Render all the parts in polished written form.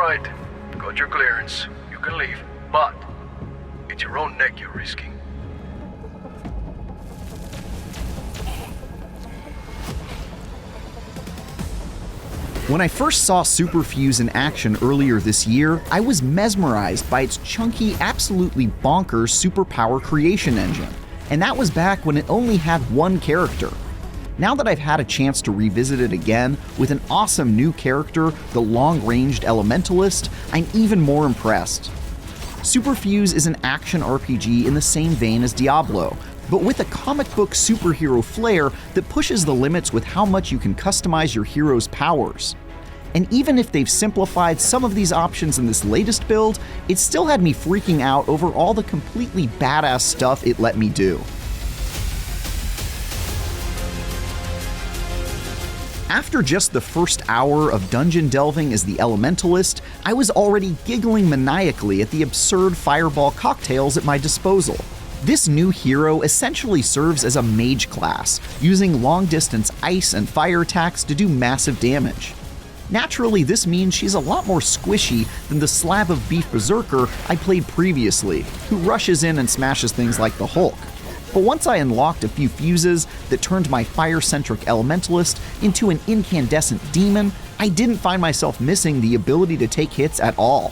right. Got your clearance. You can leave. But it's your own neck you're risking. When I first saw Superfuse in action earlier this year, I was mesmerized by its chunky, absolutely bonkers superpower creation engine. And that was back when it only had one character. Now that I've had a chance to revisit it again, with an awesome new character, the long-ranged Elementalist, I'm even more impressed. Superfuse is an action RPG in the same vein as Diablo, but with a comic book superhero flair that pushes the limits with how much you can customize your hero's powers. And even if they've simplified some of these options in this latest build, it still had me freaking out over all the completely badass stuff it let me do. After just the first hour of dungeon delving as the Elementalist, I was already giggling maniacally at the absurd fireball cocktails at my disposal. This new hero essentially serves as a mage class, using long-distance ice and fire attacks to do massive damage. Naturally, this means she's a lot more squishy than the slab of beef berserker I played previously, who rushes in and smashes things like the Hulk. But once I unlocked a few fuses that turned my fire-centric Elementalist into an incandescent demon, I didn't find myself missing the ability to take hits at all.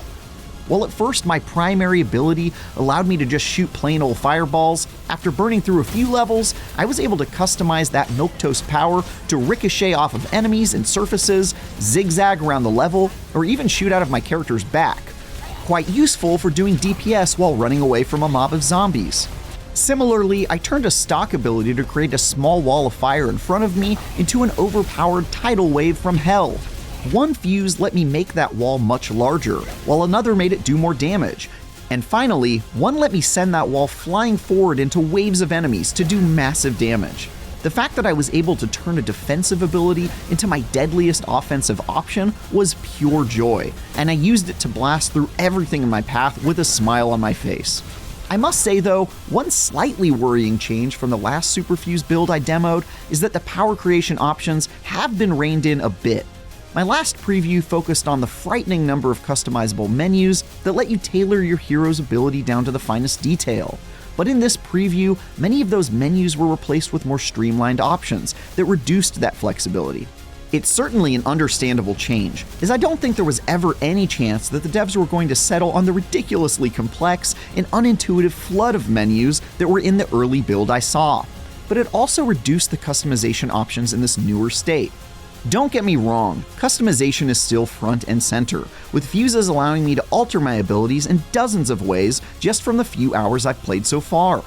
While at first my primary ability allowed me to just shoot plain old fireballs, after burning through a few levels, I was able to customize that milquetoast power to ricochet off of enemies and surfaces, zigzag around the level, or even shoot out of my character's back. Quite useful for doing DPS while running away from a mob of zombies. Similarly, I turned a stock ability to create a small wall of fire in front of me into an overpowered tidal wave from hell. One fuse let me make that wall much larger, while another made it do more damage. And finally, one let me send that wall flying forward into waves of enemies to do massive damage. The fact that I was able to turn a defensive ability into my deadliest offensive option was pure joy, and I used it to blast through everything in my path with a smile on my face. I must say though, one slightly worrying change from the last Superfuse build I demoed is that the power creation options have been reined in a bit. My last preview focused on the frightening number of customizable menus that let you tailor your hero's ability down to the finest detail. But in this preview, many of those menus were replaced with more streamlined options that reduced that flexibility. It's certainly an understandable change, as I don't think there was ever any chance that the devs were going to settle on the ridiculously complex and unintuitive flood of menus that were in the early build I saw. But it also reduced the customization options in this newer state. Don't get me wrong, customization is still front and center, with fuses allowing me to alter my abilities in dozens of ways just from the few hours I've played so far.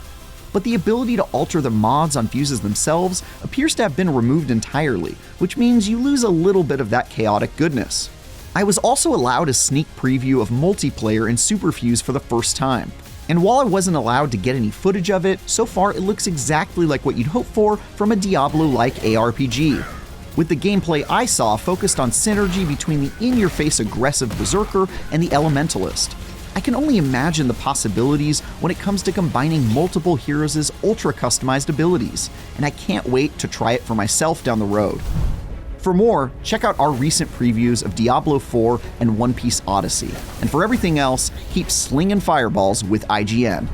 But the ability to alter the mods on fuses themselves appears to have been removed entirely, which means you lose a little bit of that chaotic goodness. I was also allowed a sneak preview of multiplayer in Superfuse for the first time, and while I wasn't allowed to get any footage of it, so far it looks exactly like what you'd hope for from a Diablo-like ARPG. With the gameplay I saw focused on synergy between the in-your-face aggressive berserker and the Elementalist. I can only imagine the possibilities when it comes to combining multiple heroes' ultra-customized abilities, and I can't wait to try it for myself down the road. For more, check out our recent previews of Diablo 4 and One Piece Odyssey, and for everything else, keep slinging fireballs with IGN.